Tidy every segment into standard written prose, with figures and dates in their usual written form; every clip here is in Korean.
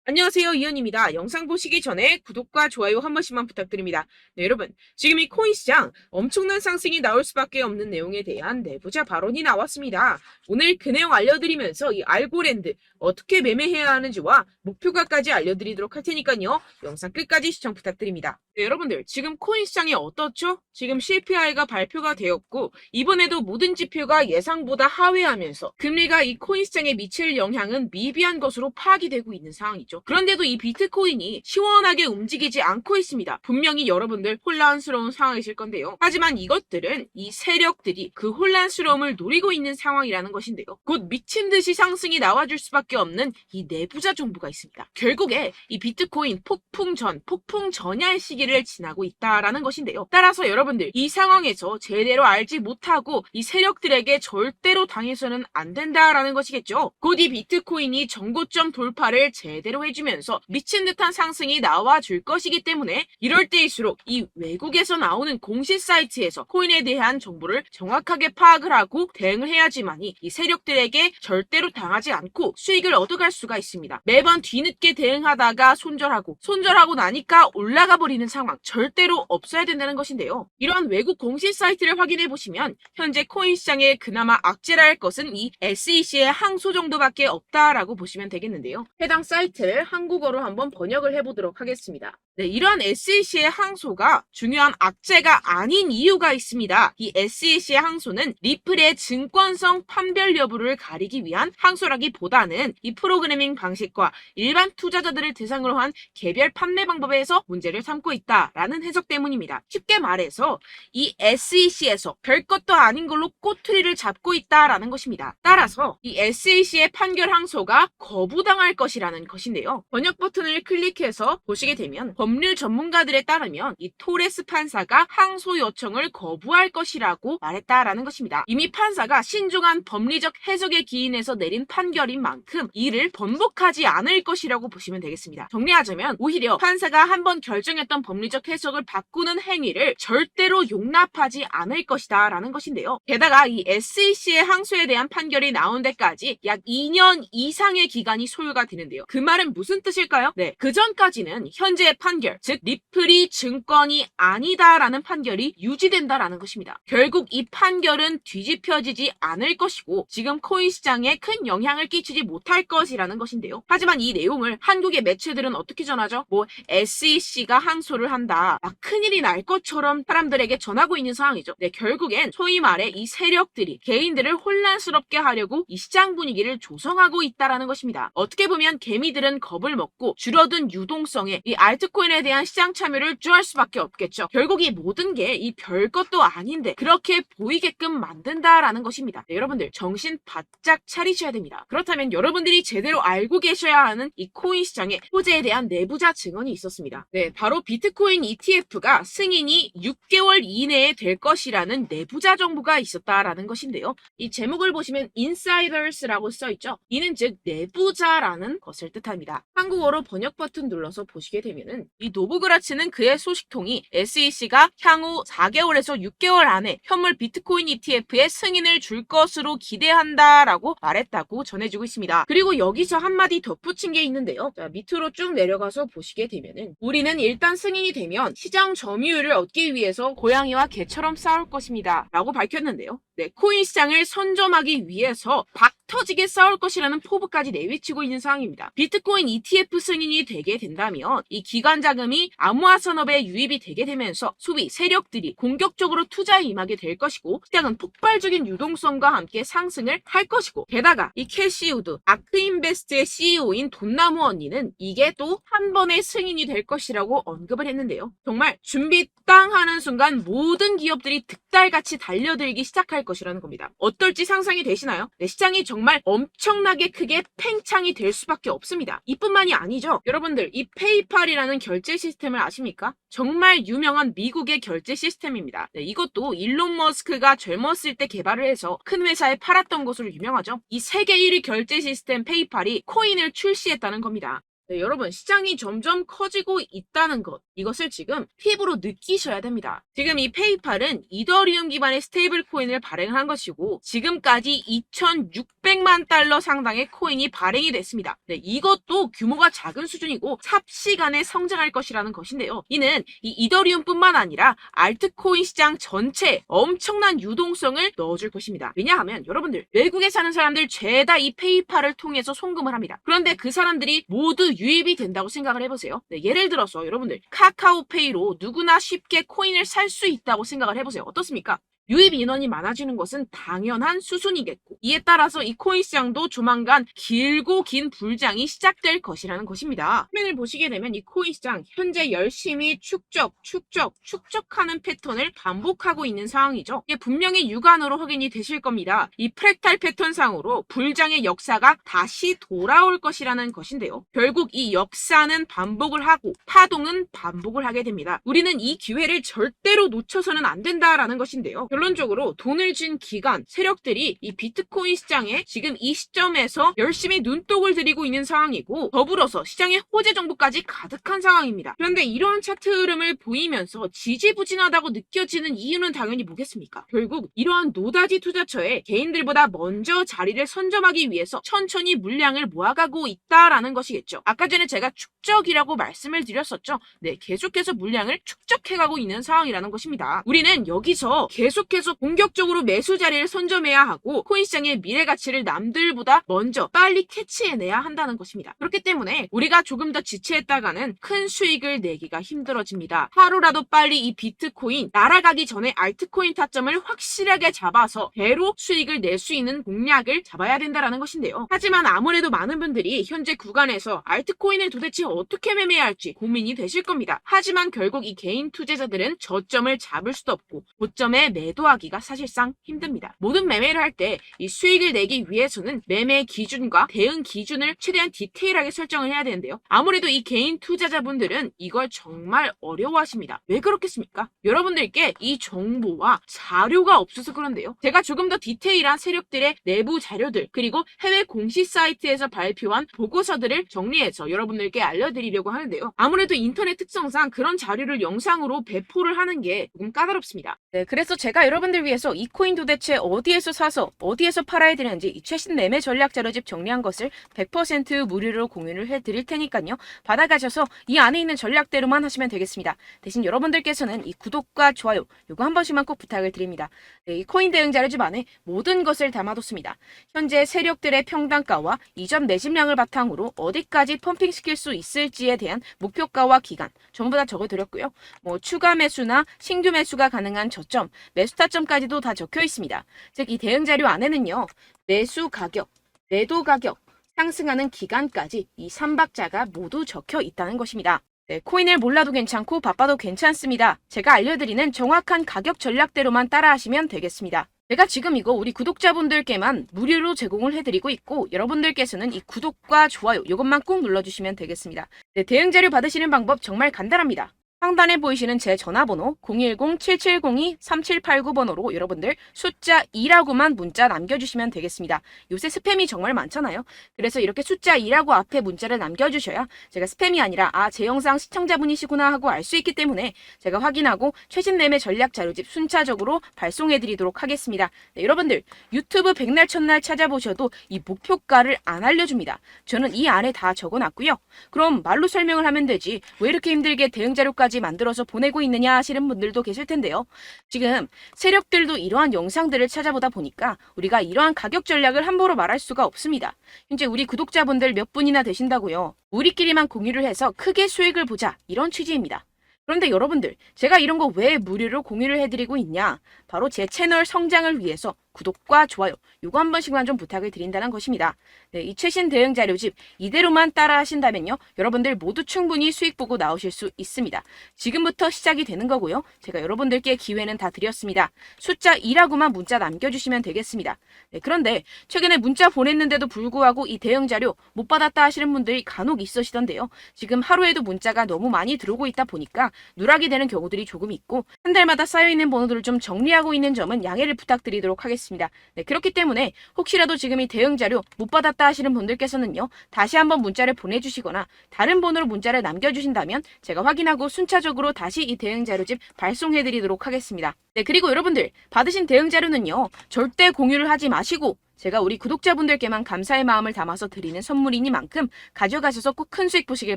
안녕하세요, 이현입니다. 영상 보시기 전에 구독과 좋아요 한 번씩만 부탁드립니다. 네, 여러분. 지금 이 코인 시장 엄청난 상승이 나올 수밖에 없는 내용에 대한 내부자 발언이 나왔습니다. 오늘 그 내용 알려드리면서 이 알고랜드 어떻게 매매해야 하는지와 목표가까지 알려드리도록 할 테니까요. 영상 끝까지 시청 부탁드립니다. 네, 여러분들. 지금 코인 시장이 어떻죠? 지금 CPI가 발표가 되었고 이번에도 모든 지표가 예상보다 하회하면서 금리가 이 코인 시장에 미칠 영향은 미비한 것으로 파악이 되고 있는 상황이죠. 그런데도 이 비트코인이 시원하게 움직이지 않고 있습니다. 분명히 여러분들 혼란스러운 상황이실 건데요. 하지만 이것들은 이 세력들이 그 혼란스러움을 노리고 있는 상황이라는 것인데요. 곧 미친 듯이 상승이 나와줄 수밖에 없는 이 내부자 정보가 있습니다. 결국에 이 비트코인 폭풍 전야의 시기를 지나고 있다라는 것인데요. 따라서 여러분들 이 상황에서 제대로 알지 못하고 이 세력들에게 절대로 당해서는 안 된다라는 것이겠죠. 곧 이 비트코인이 정고점 돌파를 제대로 해주면서 미친 듯한 상승이 나와줄 것이기 때문에 이럴 때일수록 이 외국에서 나오는 공식 사이트에서 코인에 대한 정보를 정확하게 파악을 하고 대응을 해야지만이 이 세력들에게 절대로 당하지 않고 수익을 얻어갈 수가 있습니다. 매번 뒤늦게 대응하다가 손절하고 나니까 올라가 버리는 상황 절대로 없어야 된다는 것인데요. 이러한 외국 공식 사이트를 확인해 보시면 현재 코인 시장에 그나마 악재라 할 것은 이 SEC의 항소 정도밖에 없다라고 보시면 되겠는데요. 해당 사이트를 한국어로 한번 번역을 해보도록 하겠습니다. 네, 이러한 SEC의 항소가 중요한 악재가 아닌 이유가 있습니다. 이 SEC의 항소는 리플의 증권성 판별 여부를 가리기 위한 항소라기보다는 이 프로그래밍 방식과 일반 투자자들을 대상으로 한 개별 판매 방법에서 문제를 삼고 있다라는 해석 때문입니다. 쉽게 말해서 이 SEC에서 별것도 아닌 걸로 꼬투리를 잡고 있다라는 것입니다. 따라서 이 SEC의 판결 항소가 거부당할 것이라는 것인데요. 번역 버튼을 클릭해서 보시게 되면 법률 전문가들에 따르면 이 토레스 판사가 항소 요청을 거부할 것이라고 말했다라는 것입니다. 이미 판사가 신중한 법리적 해석에 기인해서 내린 판결인 만큼 이를 번복하지 않을 것이라고 보시면 되겠습니다. 정리하자면 오히려 판사가 한번 결정했던 법리적 해석을 바꾸는 행위를 절대로 용납하지 않을 것이다 라는 것인데요. 게다가 이 SEC의 항소에 대한 판결이 나온 데까지 약 2년 이상의 기간이 소요가 되는데요. 그 말은 무슨 뜻일까요? 네, 그 전까지는 현재의 판결, 즉 리플이 증권이 아니다라는 판결이 유지된다라는 것입니다. 결국 이 판결은 뒤집혀지지 않을 것이고 지금 코인 시장에 큰 영향을 끼치지 못할 것이라는 것인데요. 하지만 이 내용을 한국의 매체들은 어떻게 전하죠? SEC가 항소를 한다. 큰일이 날 것처럼 사람들에게 전하고 있는 상황이죠. 네, 결국엔 소위 말해 이 세력들이 개인들을 혼란스럽게 하려고 이 시장 분위기를 조성하고 있다라는 것입니다. 어떻게 보면 개미들은 겁을 먹고 줄어든 유동성에 이 알트코인에 대한 시장 참여를 주할 수밖에 없겠죠. 결국 이 모든 게 이 별것도 아닌데 그렇게 보이게끔 만든다라는 것입니다. 네, 여러분들 정신 바짝 차리셔야 됩니다. 그렇다면 여러분들이 제대로 알고 계셔야 하는 이 코인 시장의 호재에 대한 내부자 증언이 있었습니다. 네, 바로 비트코인 ETF가 승인이 6개월 이내에 될 것이라는 내부자 정보가 있었다라는 것인데요. 이 제목을 보시면 insiders라고 써있죠. 이는 즉 내부자라는 것을 뜻합니다. 한국어로 번역 버튼 눌러서 보시게 되면은 이 노브그라츠는 그의 소식통이 SEC가 향후 4개월에서 6개월 안에 현물 비트코인 ETF의 승인을 줄 것으로 기대한다라고 말했다고 전해지고 있습니다. 그리고 여기서 한마디 덧붙인 게 있는데요. 자, 밑으로 쭉 내려가서 보시게 되면은 우리는 일단 승인이 되면 시장 점유율을 얻기 위해서 고양이와 개처럼 싸울 것입니다. 라고 밝혔는데요. 네, 코인 시장을 선점하기 위해서 터지게 싸울 것이라는 포부까지 내비치고 있는 상황입니다. 비트코인 ETF 승인이 되게 된다면 이 기관 자금이 암호화 산업에 유입이 되게 되면서 소비 세력들이 공격적으로 투자에 임하게 될 것이고 시장은 폭발적인 유동성과 함께 상승을 할 것이고 게다가 이 캐시우드 아크인베스트의 CEO인 돈나무 언니는 이게 또 한 번의 승인이 될 것이라고 언급을 했는데요. 정말 준비 땅 하는 순간 모든 기업들이 득달같이 달려들기 시작할 것이라는 겁니다. 어떨지 상상이 되시나요? 네, 시장이 정말 엄청나게 크게 팽창이 될 수밖에 없습니다. 이뿐만이 아니죠. 여러분들 이 페이팔이라는 결제 시스템을 아십니까? 정말 유명한 미국의 결제 시스템입니다. 네, 이것도 일론 머스크가 젊었을 때 개발을 해서 큰 회사에 팔았던 것으로 유명하죠. 이 세계 1위 결제 시스템 페이팔이 코인을 출시했다는 겁니다. 네, 여러분, 시장이 점점 커지고 있다는 것, 이것을 지금 피부로 느끼셔야 됩니다. 지금 이 페이팔은 이더리움 기반의 스테이블 코인을 발행한 것이고, 지금까지 2,600만 달러 상당의 코인이 발행이 됐습니다. 네, 이것도 규모가 작은 수준이고 삽시간에 성장할 것이라는 것인데요. 이는 이 이더리움뿐만 아니라 알트코인 시장 전체에 엄청난 유동성을 넣어줄 것입니다. 왜냐하면 여러분들, 외국에 사는 사람들 죄다 이 페이팔을 통해서 송금을 합니다. 그런데 그 사람들이 모두 유입이 된다고 생각을 해보세요. 네, 예를 들어서 여러분들, 카카오페이로 누구나 쉽게 코인을 살 수 있다고 생각을 해보세요. 어떻습니까? 유입 인원이 많아지는 것은 당연한 수순이겠고, 이에 따라서 이 코인 시장도 조만간 길고 긴 불장이 시작될 것이라는 것입니다. 화면을 보시게 되면 이 코인 시장 현재 열심히 축적하는 패턴을 반복하고 있는 상황이죠. 이게 분명히 육안으로 확인이 되실 겁니다. 이 프랙탈 패턴상으로 불장의 역사가 다시 돌아올 것이라는 것인데요. 결국 이 역사는 반복을 하고 파동은 반복을 하게 됩니다. 우리는 이 기회를 절대로 놓쳐서는 안 된다라는 것인데요. 결론적으로 돈을 쥔 기관, 세력들이 이 비트코인 시장에 지금 이 시점에서 열심히 눈독을 들이고 있는 상황이고, 더불어서 시장에 호재 정보까지 가득한 상황입니다. 그런데 이러한 차트 흐름을 보이면서 지지부진하다고 느껴지는 이유는 당연히 뭐겠습니까? 결국 이러한 노다지 투자처에 개인들보다 먼저 자리를 선점하기 위해서 천천히 물량을 모아가고 있다라는 것이겠죠. 아까 전에 제가 축적이라고 말씀을 드렸었죠. 네, 계속해서 물량을 축적해가고 있는 상황이라는 것입니다. 우리는 여기서 계속해서 공격적으로 매수 자리를 선점해야 하고, 코인 시장의 미래 가치를 남들보다 먼저 빨리 캐치해내야 한다는 것입니다. 그렇기 때문에 우리가 조금 더 지체했다가는 큰 수익을 내기가 힘들어집니다. 하루라도 빨리 이 비트코인 날아가기 전에 알트코인 타점을 확실하게 잡아서 배로 수익을 낼 수 있는 공략을 잡아야 된다는 것인데요. 하지만 아무래도 많은 분들이 현재 구간에서 알트코인을 도대체 어떻게 매매해야 할지 고민이 되실 겁니다. 하지만 결국 이 개인 투자자들은 저점을 잡을 수도 없고 고점에 매도하기가 사실상 힘듭니다. 모든 매매를 할 때 이 수익을 내기 위해서는 매매 기준과 대응 기준을 최대한 디테일하게 설정을 해야 되는데요. 아무래도 이 개인 투자자분들은 이걸 정말 어려워하십니다. 왜 그렇겠습니까? 여러분들께 이 정보와 자료가 없어서 그런데요. 제가 조금 더 디테일한 세력들의 내부 자료들, 그리고 해외 공시 사이트에서 발표한 보고서들을 정리해서 여러분들께 알려드리려고 하는데요. 아무래도 인터넷 특성상 그런 자료를 영상으로 배포를 하는 게 조금 까다롭습니다. 네, 그래서 제가 여러분들 위해서 이 코인 도대체 어디에서 사서 어디에서 팔아야 되는지 이 최신 매매 전략 자료집 정리한 것을 100% 무료로 공유를 해드릴 테니까요. 받아가셔서 이 안에 있는 전략대로만 하시면 되겠습니다. 대신 여러분들께서는 이 구독과 좋아요 요거 한 번씩만 꼭 부탁을 드립니다. 네, 이 코인 대응 자료집 안에 모든 것을 담아뒀습니다. 현재 세력들의 평단가와 이전 매집량을 바탕으로 어디까지 펌핑시킬 수 있을지에 대한 목표가와 기간 전부 다 적어드렸고요. 추가 매수나 신규 매수가 가능한 저점, 매수 타점까지도 다 적혀 있습니다. 즉 이 대응 자료 안에는요. 매수 가격, 매도 가격, 상승하는 기간까지 이 3박자가 모두 적혀 있다는 것입니다. 네, 코인을 몰라도 괜찮고 바빠도 괜찮습니다. 제가 알려드리는 정확한 가격 전략대로만 따라하시면 되겠습니다. 제가 지금 이거 우리 구독자분들께만 무료로 제공을 해드리고 있고, 여러분들께서는 이 구독과 좋아요 이것만 꼭 눌러주시면 되겠습니다. 네, 대응 자료 받으시는 방법 정말 간단합니다. 상단에 보이시는 제 전화번호 010-7702-3789번호로 여러분들 숫자 2라고만 문자 남겨주시면 되겠습니다. 요새 스팸이 정말 많잖아요. 그래서 이렇게 숫자 2라고 앞에 문자를 남겨주셔야 제가 스팸이 아니라 제 영상 시청자분이시구나 하고 알 수 있기 때문에 제가 확인하고 최신 매매 전략 자료집 순차적으로 발송해드리도록 하겠습니다. 네, 여러분들 유튜브 백날 첫날 찾아보셔도 이 목표가를 안 알려줍니다. 저는 이 안에 다 적어놨고요. 그럼 말로 설명을 하면 되지 왜 이렇게 힘들게 대응 자료까지 만들어서 보내고 있느냐 하시는 분들도 계실 텐데요. 지금 세력들도 이러한 영상들을 찾아보다 보니까 우리가 이러한 가격 전략을 함부로 말할 수가 없습니다. 현재 우리 구독자분들 몇 분이나 되신다고요. 우리끼리만 공유를 해서 크게 수익을 보자 이런 취지입니다. 그런데 여러분들 제가 이런 거 왜 무료로 공유를 해드리고 있냐? 바로 제 채널 성장을 위해서 구독과 좋아요 요거 한 번씩만 좀 부탁을 드린다는 것입니다. 네, 이 최신 대응 자료집 이대로만 따라 하신다면요. 여러분들 모두 충분히 수익 보고 나오실 수 있습니다. 지금부터 시작이 되는 거고요. 제가 여러분들께 기회는 다 드렸습니다. 숫자 2라고만 문자 남겨주시면 되겠습니다. 네, 그런데 최근에 문자 보냈는데도 불구하고 이 대응 자료 못 받았다 하시는 분들이 간혹 있으시던데요. 지금 하루에도 문자가 너무 많이 들어오고 있다 보니까 누락이 되는 경우들이 조금 있고 한 달마다 쌓여있는 번호들을 좀 정리하고 있는 점은 양해를 부탁드리도록 하겠습니다. 하겠습니다. 네, 그렇기 때문에 혹시라도 지금 이 대응 자료 못 받았다 하시는 분들께서는요, 다시 한번 문자를 보내주시거나 다른 번호로 문자를 남겨주신다면 제가 확인하고 순차적으로 다시 이 대응 자료집 발송해드리도록 하겠습니다. 네, 그리고 여러분들 받으신 대응 자료는요, 절대 공유를 하지 마시고 제가 우리 구독자분들께만 감사의 마음을 담아서 드리는 선물이니만큼 가져가셔서 꼭 큰 수익 보시길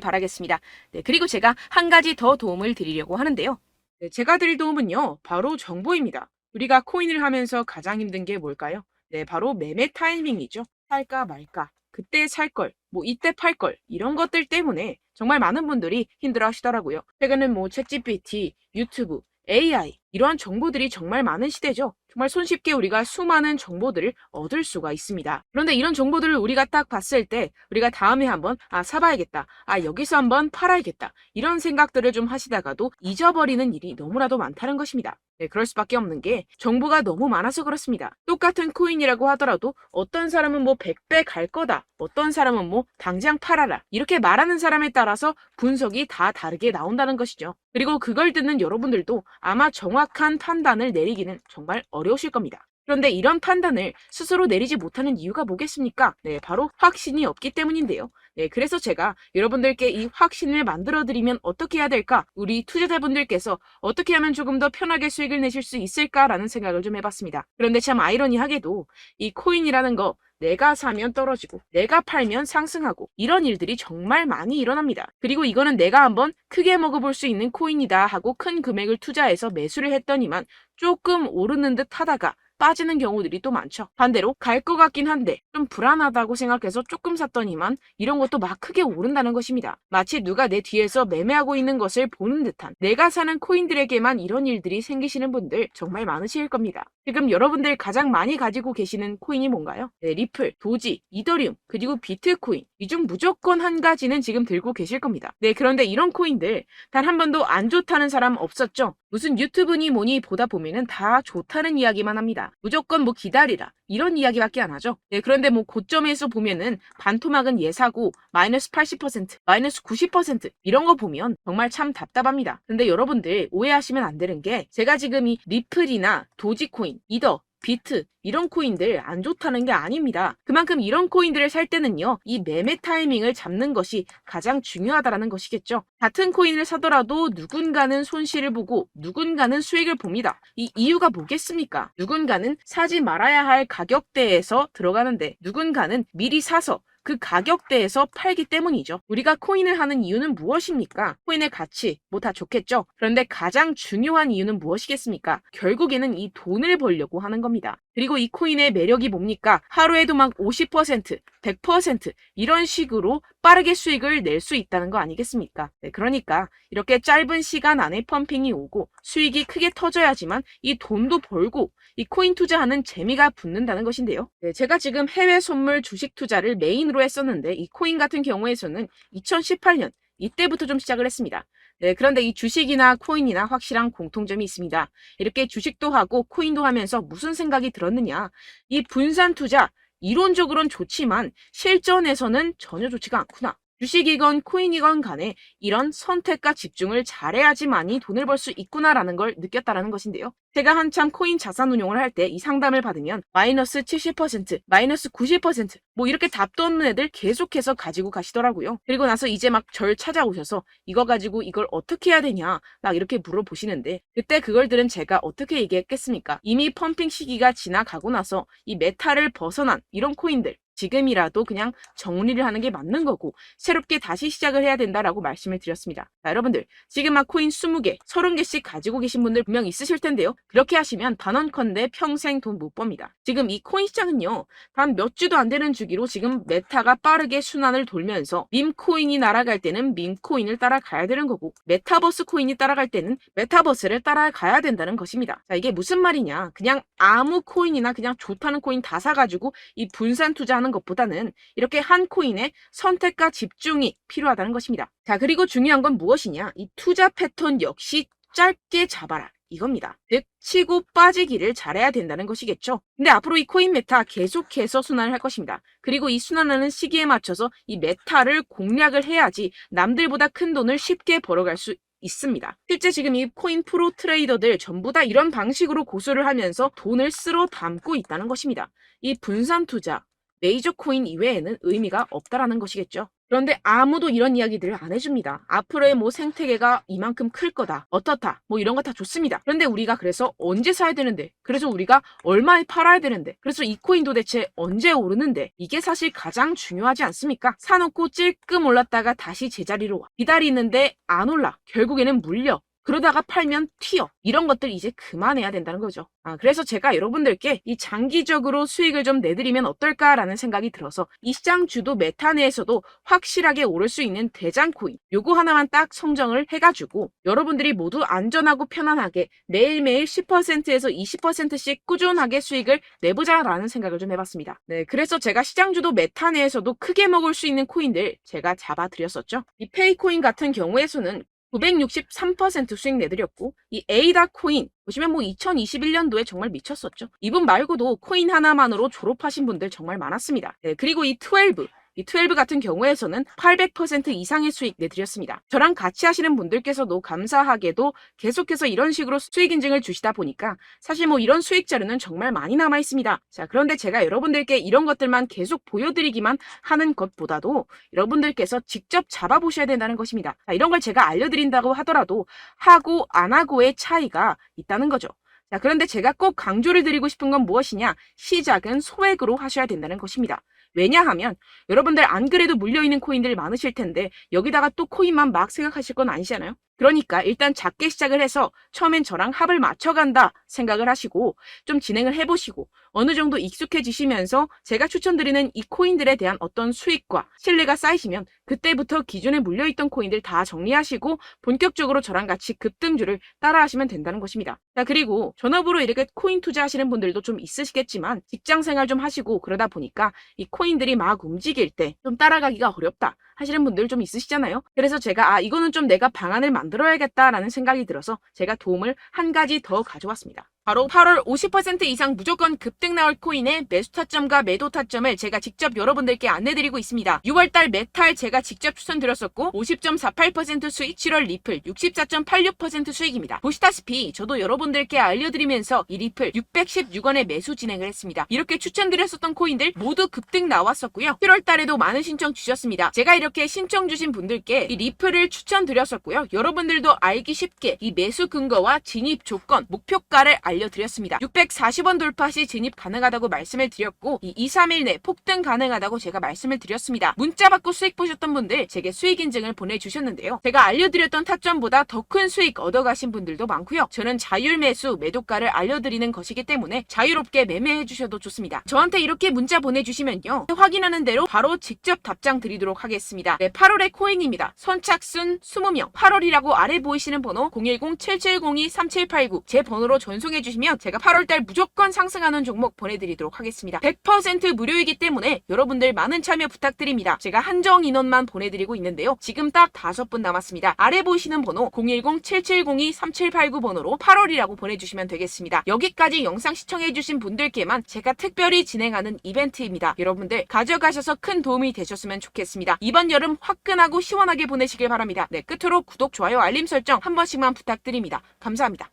바라겠습니다. 네, 그리고 제가 한 가지 더 도움을 드리려고 하는데요. 네, 제가 드릴 도움은요, 바로 정보입니다. 우리가 코인을 하면서 가장 힘든 게 뭘까요? 네, 바로 매매 타이밍이죠. 살까 말까, 그때 살 걸, 뭐 이때 팔 걸, 이런 것들 때문에 정말 많은 분들이 힘들어 하시더라고요. 최근은 뭐 챗GPT, 유튜브, AI, 이러한 정보들이 정말 많은 시대죠. 정말 손쉽게 우리가 수많은 정보들을 얻을 수가 있습니다. 그런데 이런 정보들을 우리가 딱 봤을 때 우리가 다음에 한번 사봐야겠다. 여기서 한번 팔아야겠다. 이런 생각들을 좀 하시다가도 잊어버리는 일이 너무나도 많다는 것입니다. 네, 그럴 수밖에 없는 게 정보가 너무 많아서 그렇습니다. 똑같은 코인이라고 하더라도 어떤 사람은 뭐 100배 갈 거다. 어떤 사람은 뭐 당장 팔아라. 이렇게 말하는 사람에 따라서 분석이 다 다르게 나온다는 것이죠. 그리고 그걸 듣는 여러분들도 아마 정확한 판단을 내리기는 정말 어려우실 겁니다. 그런데 이런 판단을 스스로 내리지 못하는 이유가 뭐겠습니까? 네, 바로 확신이 없기 때문인데요. 네, 그래서 제가 여러분들께 이 확신을 만들어드리면 어떻게 해야 될까? 우리 투자자분들께서 어떻게 하면 조금 더 편하게 수익을 내실 수 있을까라는 생각을 좀 해봤습니다. 그런데 참 아이러니하게도 이 코인이라는 거 내가 사면 떨어지고 내가 팔면 상승하고 이런 일들이 정말 많이 일어납니다. 그리고 이거는 내가 한번 크게 먹어볼 수 있는 코인이다 하고 큰 금액을 투자해서 매수를 했더니만 조금 오르는 듯 하다가 빠지는 경우들이 또 많죠. 반대로 갈 것 같긴 한데 좀 불안하다고 생각해서 조금 샀더니만 이런 것도 막 크게 오른다는 것입니다. 마치 누가 내 뒤에서 매매하고 있는 것을 보는 듯한, 내가 사는 코인들에게만 이런 일들이 생기시는 분들 정말 많으실 겁니다. 지금 여러분들 가장 많이 가지고 계시는 코인이 뭔가요? 네, 리플, 도지, 이더리움, 그리고 비트코인. 이 중 무조건 한 가지는 지금 들고 계실 겁니다. 네, 그런데 이런 코인들 단 한 번도 안 좋다는 사람 없었죠? 무슨 유튜브니 뭐니 보다 보면은 다 좋다는 이야기만 합니다. 무조건 뭐 기다리라 이런 이야기밖에 안 하죠. 네, 그런데 뭐 고점에서 보면은 반토막은 예사고 마이너스 80%, 마이너스 90% 이런 거 보면 정말 참 답답합니다. 근데 여러분들 오해하시면 안 되는 게 제가 지금 이 리플이나 도지코인, 이더, 비트 이런 코인들 안 좋다는 게 아닙니다. 그만큼 이런 코인들을 살 때는요, 이 매매 타이밍을 잡는 것이 가장 중요하다는 것이겠죠. 같은 코인을 사더라도 누군가는 손실을 보고 누군가는 수익을 봅니다. 이 이유가 뭐겠습니까? 누군가는 사지 말아야 할 가격대에서 들어가는데 누군가는 미리 사서 그 가격대에서 팔기 때문이죠. 우리가 코인을 하는 이유는 무엇입니까? 코인의 가치, 뭐 다 좋겠죠? 그런데 가장 중요한 이유는 무엇이겠습니까? 결국에는 이 돈을 벌려고 하는 겁니다. 그리고 이 코인의 매력이 뭡니까? 하루에도 막 50%, 100% 이런 식으로 빠르게 수익을 낼 수 있다는 거 아니겠습니까? 네, 그러니까 이렇게 짧은 시간 안에 펌핑이 오고 수익이 크게 터져야지만 이 돈도 벌고 이 코인 투자하는 재미가 붙는다는 것인데요. 네, 제가 지금 해외 선물 주식 투자를 메인으로 했었는데 이 코인 같은 경우에서는 2018년 이때부터 좀 시작을 했습니다. 네, 그런데 이 주식이나 코인이나 확실한 공통점이 있습니다. 이렇게 주식도 하고 코인도 하면서 무슨 생각이 들었느냐? 이 분산 투자 이론적으로는 좋지만 실전에서는 전혀 좋지가 않구나. 주식이건 코인이건 간에 이런 선택과 집중을 잘해야지만이 돈을 벌 수 있구나라는 걸 느꼈다라는 것인데요. 제가 한참 코인 자산 운용을 할 때 이 상담을 받으면 마이너스 70%, 마이너스 90%, 뭐 이렇게 답도 없는 애들 계속해서 가지고 가시더라고요. 그리고 나서 이제 막 절 찾아오셔서 이거 가지고 이걸 어떻게 해야 되냐 막 이렇게 물어보시는데 그때 그걸 들은 제가 어떻게 얘기했겠습니까? 이미 펌핑 시기가 지나가고 나서 이 메타를 벗어난 이런 코인들 지금이라도 그냥 정리를 하는 게 맞는 거고 새롭게 다시 시작을 해야 된다라고 말씀을 드렸습니다. 자, 여러분들 지금 막 코인 20개, 30개씩 가지고 계신 분들 분명 있으실 텐데요. 그렇게 하시면 단언컨대 평생 돈 못 법니다. 지금 이 코인 시장은요. 단 몇 주도 안 되는 주기로 지금 메타가 빠르게 순환을 돌면서 밈코인이 날아갈 때는 밈코인을 따라가야 되는 거고 메타버스 코인이 따라갈 때는 메타버스를 따라가야 된다는 것입니다. 자, 이게 무슨 말이냐. 그냥 아무 코인이나 그냥 좋다는 코인 다 사가지고 이 분산 투자하는 것보다는 이렇게 한 코인에 선택과 집중이 필요하다는 것입니다. 자, 그리고 중요한 건 무엇이냐? 이 투자 패턴 역시 짧게 잡아라. 이겁니다. 즉 치고 빠지기를 잘해야 된다는 것이겠죠. 근데 앞으로 이 코인 메타 계속해서 순환을 할 것입니다. 그리고 이 순환하는 시기에 맞춰서 이 메타를 공략을 해야지 남들보다 큰 돈을 쉽게 벌어갈 수 있습니다. 실제 지금 이 코인 프로 트레이더들 전부 다 이런 방식으로 고수를 하면서 돈을 쓸어 담고 있다는 것입니다. 이 분산 투자, 메이저 코인 이외에는 의미가 없다라는 것이겠죠. 그런데 아무도 이런 이야기들을 안 해줍니다. 앞으로의 뭐 생태계가 이만큼 클 거다, 어떻다, 뭐 이런 거 다 좋습니다. 그런데 우리가 그래서 언제 사야 되는데, 그래서 우리가 얼마에 팔아야 되는데, 그래서 이 코인도 대체 언제 오르는데, 이게 사실 가장 중요하지 않습니까? 사놓고 찔끔 올랐다가 다시 제자리로 와. 기다리는데 안 올라. 결국에는 물려. 그러다가 팔면 튀어. 이런 것들 이제 그만해야 된다는 거죠. 그래서 제가 여러분들께 이 장기적으로 수익을 좀 내드리면 어떨까라는 생각이 들어서 이 시장 주도 메타 내에서도 확실하게 오를 수 있는 대장 코인 요거 하나만 딱 선정을 해가지고 여러분들이 모두 안전하고 편안하게 매일매일 10%에서 20%씩 꾸준하게 수익을 내보자라는 생각을 좀 해봤습니다. 네, 그래서 제가 시장 주도 메타 내에서도 크게 먹을 수 있는 코인들 제가 잡아드렸었죠. 이 페이코인 같은 경우에서는 963% 수익 내드렸고, 이 에이다 코인 보시면 뭐 2021년도에 정말 미쳤었죠. 이분 말고도 코인 하나만으로 졸업하신 분들 정말 많았습니다. 네, 그리고 이 12 같은 경우에서는 800% 이상의 수익 내드렸습니다. 저랑 같이 하시는 분들께서도 감사하게도 계속해서 이런 식으로 수익 인증을 주시다 보니까 사실 뭐 이런 수익 자료는 정말 많이 남아 있습니다. 자, 그런데 제가 여러분들께 이런 것들만 계속 보여드리기만 하는 것보다도 여러분들께서 직접 잡아보셔야 된다는 것입니다. 자, 이런 걸 제가 알려드린다고 하더라도 하고 안 하고의 차이가 있다는 거죠. 자, 그런데 제가 꼭 강조를 드리고 싶은 건 무엇이냐? 시작은 소액으로 하셔야 된다는 것입니다. 왜냐하면 여러분들 안 그래도 물려있는 코인들 많으실 텐데 여기다가 또 코인만 막 생각하실 건 아니잖아요. 그러니까 일단 작게 시작을 해서 처음엔 저랑 합을 맞춰간다 생각을 하시고 좀 진행을 해보시고 어느 정도 익숙해지시면서 제가 추천드리는 이 코인들에 대한 어떤 수익과 신뢰가 쌓이시면 그때부터 기존에 물려있던 코인들 다 정리하시고 본격적으로 저랑 같이 급등주를 따라하시면 된다는 것입니다. 자, 그리고 전업으로 이렇게 코인 투자하시는 분들도 좀 있으시겠지만 직장 생활 좀 하시고 그러다 보니까 이 코인들이 막 움직일 때 좀 따라가기가 어렵다 하시는 분들 좀 있으시잖아요. 그래서 제가 이거는 좀 내가 방안을 만들어야겠다라는 생각이 들어서 제가 도움을 한 가지 더 가져왔습니다. 바로 8월 50% 이상 무조건 급등 나올 코인의 매수 타점과 매도 타점을 제가 직접 여러분들께 안내드리고 있습니다. 6월달 메탈 제가 직접 추천드렸었고 50.48% 수익, 7월 리플 64.86% 수익입니다. 보시다시피 저도 여러분들께 알려드리면서 이 리플 616원에 매수 진행을 했습니다. 이렇게 추천드렸었던 코인들 모두 급등 나왔었고요. 7월달에도 많은 신청 주셨습니다. 제가 이렇게 신청 주신 분들께 이 리플을 추천드렸었고요. 여러분들도 알기 쉽게 이 매수 근거와 진입 조건, 목표가를 알려드렸습니다. 640원 돌파 시 진입 가능하다고 말씀을 드렸고 이 2-3일 내 폭등 가능하다고 제가 말씀을 드렸습니다. 문자 받고 수익 보셨던 분들 제게 수익 인증을 보내주셨는데요. 제가 알려드렸던 타점보다 더 큰 수익 얻어가신 분들도 많고요. 저는 자율 매수 매도가를 알려드리는 것이기 때문에 자유롭게 매매해 주셔도 좋습니다. 저한테 이렇게 문자 보내주시면요. 확인하는 대로 바로 직접 답장 드리도록 하겠습니다. 네, 8월의 코인입니다. 선착순 20명 8월이라고 아래 보이시는 번호 010-7702-3789 제 번호로 전송해 주시면 제가 8월달 무조건 상승하는 종목 보내드리도록 하겠습니다. 100% 무료이기 때문에 여러분들 많은 참여 부탁드립니다. 제가 한정 인원만 보내드리고 있는데요. 지금 딱 5분 남았습니다. 아래 보이시는 번호 010-7702-3789 번호로 8월이라고 보내주시면 되겠습니다. 여기까지 영상 시청해주신 분들께만 제가 특별히 진행하는 이벤트입니다. 여러분들 가져가셔서 큰 도움이 되셨으면 좋겠습니다. 이번 여름 화끈하고 시원하게 보내시길 바랍니다. 네, 끝으로 구독, 좋아요, 알림 설정 한 번씩만 부탁드립니다. 감사합니다.